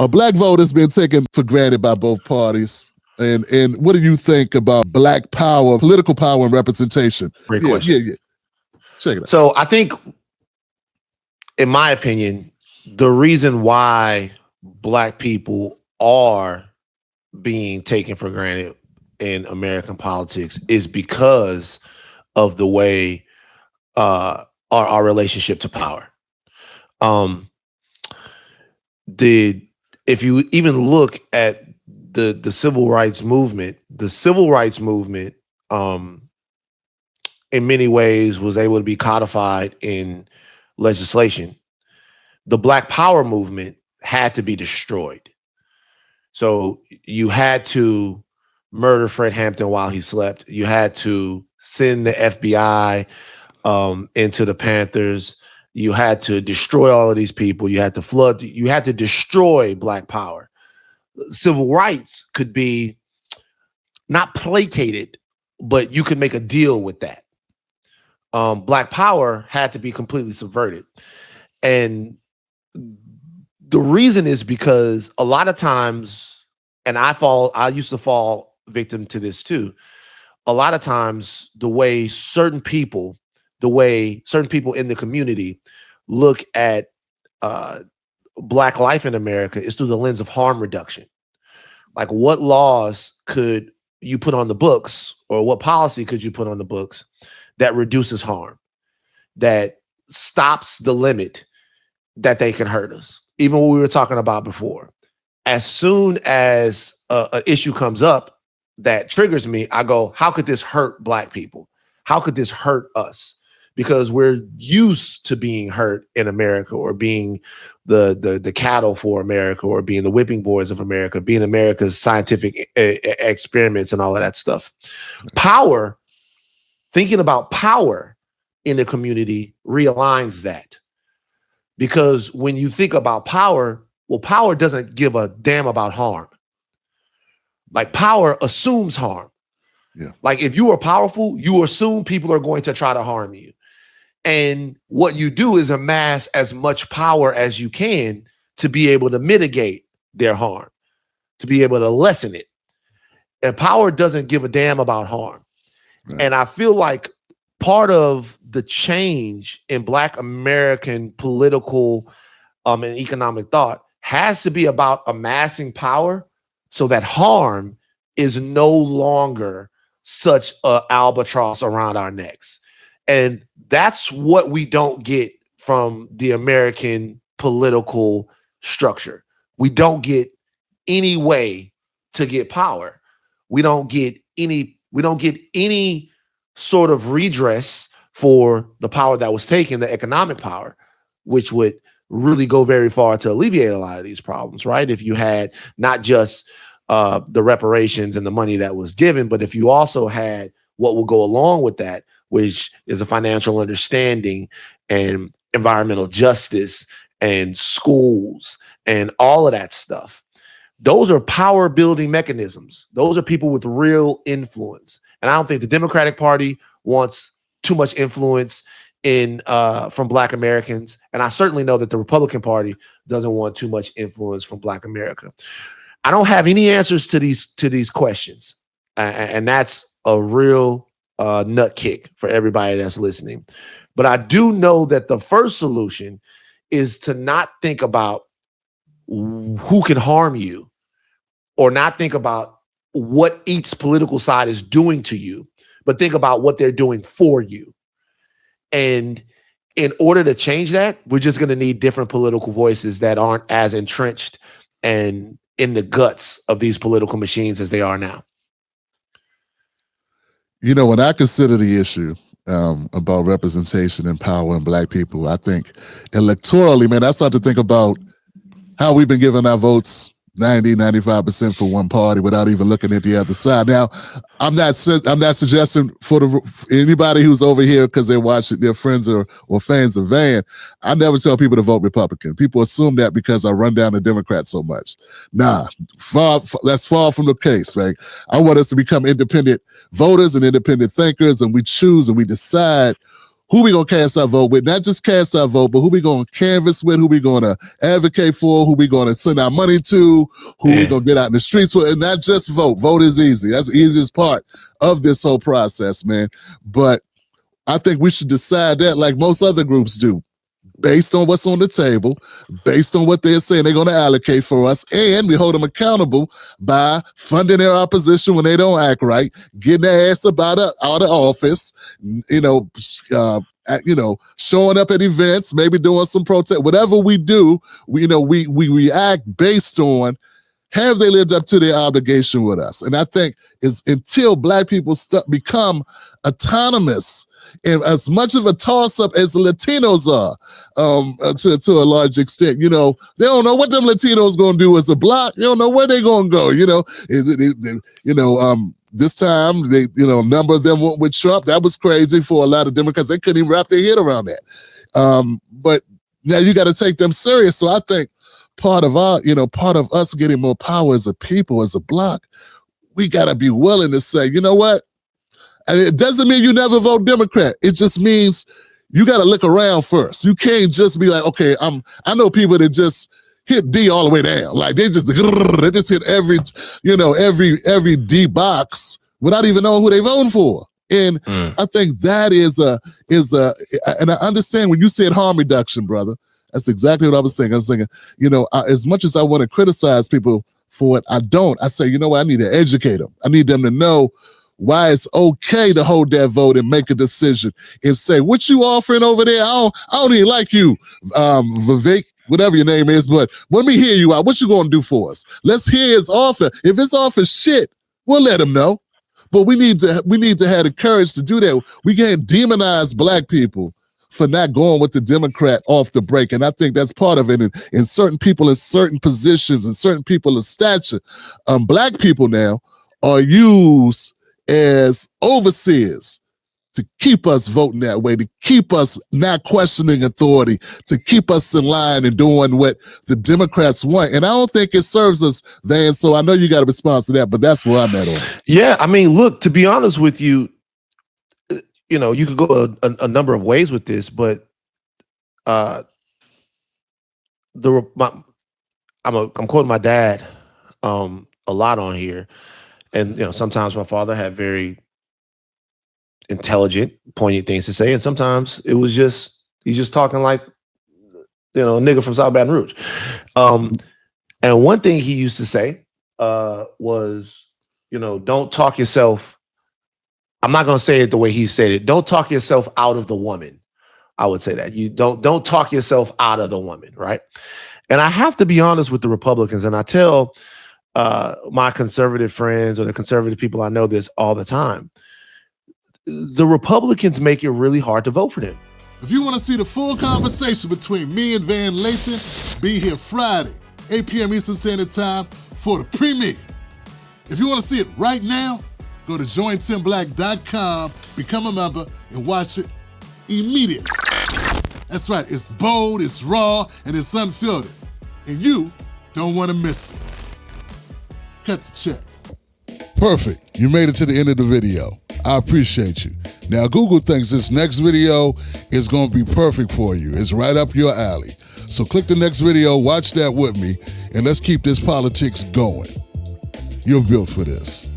Black vote has been taken for granted by both parties. And what do you think about Black power, political power, and representation? Great question. Yeah. Check it out. So I think, in my opinion, the reason why Black people are being taken for granted in American politics is because of the way our relationship to power. If you even look at the civil rights movement, in many ways was able to be codified in legislation. The Black Power movement had to be destroyed. So you had to murder Fred Hampton while he slept. You had to send the FBI into the Panthers. You had to destroy all of these people. You had to flood. You had to destroy Black power. Civil rights could be not placated, but you could make a deal with that. Black power had to be completely subverted. And the reason is because a lot of times, and I used to fall victim to this too. A lot of times the way certain people in the community look at Black life in America is through the lens of harm reduction. Like, what laws could you put on the books, or what policy could you put on the books that reduces harm, that stops the limit that they can hurt us? Even what we were talking about before. As soon as an issue comes up that triggers me, I go, how could this hurt Black people? How could this hurt us? Because we're used to being hurt in America, or being the cattle for America, or being the whipping boys of America, being America's scientific experiments and all of that stuff. Power, thinking about power in the community realigns that. Because when you think about power, well, power doesn't give a damn about harm. Like, power assumes harm. Yeah. Like, if you are powerful, you assume people are going to try to harm you. And what you do is amass as much power as you can to be able to mitigate their harm, to be able to lessen it. And power doesn't give a damn about harm. Right. And I feel like part of the change in Black American political and economic thought has to be about amassing power so that harm is no longer such an albatross around our necks. And that's what we don't get from the American political structure. We don't get any way to get power. We don't get any sort of redress for the power that was taken, the economic power, which would really go very far to alleviate a lot of these problems, right? If you had not just the reparations and the money that was given, but if you also had what will go along with that, which is a financial understanding and environmental justice and schools and all of that stuff. Those are power building mechanisms. Those are people with real influence. And I don't think the Democratic Party wants too much influence from Black Americans. And I certainly know that the Republican Party doesn't want too much influence from Black America. I don't have any answers to these questions. And that's a real nut kick for everybody that's listening. But I do know that the first solution is to not think about who can harm you, or not think about what each political side is doing to you, but think about what they're doing for you. And in order to change that, we're just going to need different political voices that aren't as entrenched and in the guts of these political machines as they are now. You know, when I consider the issue about representation and power in Black people, I think electorally, man, I start to think about how we've been giving our votes 90-95% for one party without even looking at the other side. Now, I'm not suggesting for anybody who's over here because they're watching, their friends or fans of Van. I never tell people to vote Republican. People assume that because I run down the Democrats so much. Nah, that's far from the case, right? I want us to become independent voters and independent thinkers, and we choose and we decide who we gonna cast our vote with. Not just cast our vote, but who we gonna canvass with, who we gonna advocate for, who we gonna send our money to, who we gonna get out in the streets with, and not just vote. Vote is easy. That's the easiest part of this whole process, man. But I think we should decide that like most other groups do, based on what's on the table, based on what they're saying they're going to allocate for us, and we hold them accountable by funding their opposition when they don't act right, getting their ass out of office, showing up at events, maybe doing some protest. Whatever we do, we react based on, have they lived up to their obligation with us? And I think is until Black people become autonomous, and as much of a toss-up as the Latinos are, to a large extent, they don't know what them Latinos going to do as a block. They don't know where they're going to go. This time, a number of them went with Trump. That was crazy for a lot of Democrats. They couldn't even wrap their head around that. But now you got to take them serious. So I think part of us getting more power as a people, as a block, we got to be willing to say, you know what? And it doesn't mean you never vote Democrat. It just means you got to look around first. You can't just be like, okay, I know people that just hit D all the way down. Like they just hit every D box without even knowing who they voting for. And I think that is and I understand when you said harm reduction, brother. That's exactly what I was thinking. I was thinking, as much as I want to criticize people for it, I don't. I say, you know what? I need to educate them. I need them to know why it's okay to hold that vote and make a decision and say, what you offering over there? I don't even like you, Vivek, whatever your name is, but let me hear you out. What you going to do for us? Let's hear his offer. If his offer shit, we'll let him know. But we need to have the courage to do that. We can't demonize Black people for not going with the Democrat off the break. And I think that's part of it. In certain people in certain positions and certain people of stature, Black people now are used as overseers to keep us voting that way, to keep us not questioning authority, to keep us in line and doing what the Democrats want. And I don't think it serves us, Van. So I know you got a response to that, but that's where I'm at on it. Yeah, I mean, look, to be honest with you, you could go a number of ways with this, but I'm quoting my dad a lot on here. And sometimes my father had very intelligent, poignant things to say, and sometimes it was he's just talking like a nigga from South Baton Rouge. And one thing he used to say was, don't talk yourself. I'm not gonna say it the way he said it. Don't talk yourself out of the woman. I would say that you don't talk yourself out of the woman, right? And I have to be honest with the Republicans, and I tell my conservative friends or the conservative people I know this all the time. The Republicans make it really hard to vote for them. If you want to see the full conversation between me and Van Lathan, be here Friday, 8 p.m. Eastern Standard Time for the premiere. If you want to see it right now, go to jointimblack.com, become a member, and watch it immediately. That's right, it's bold, it's raw, and it's unfiltered. And you don't want to miss it. Cut the check. Perfect. You made it to the end of the video. I appreciate you. Now, Google thinks this next video is going to be perfect for you. It's right up your alley. So click the next video, watch that with me, and let's keep this politics going. You're built for this.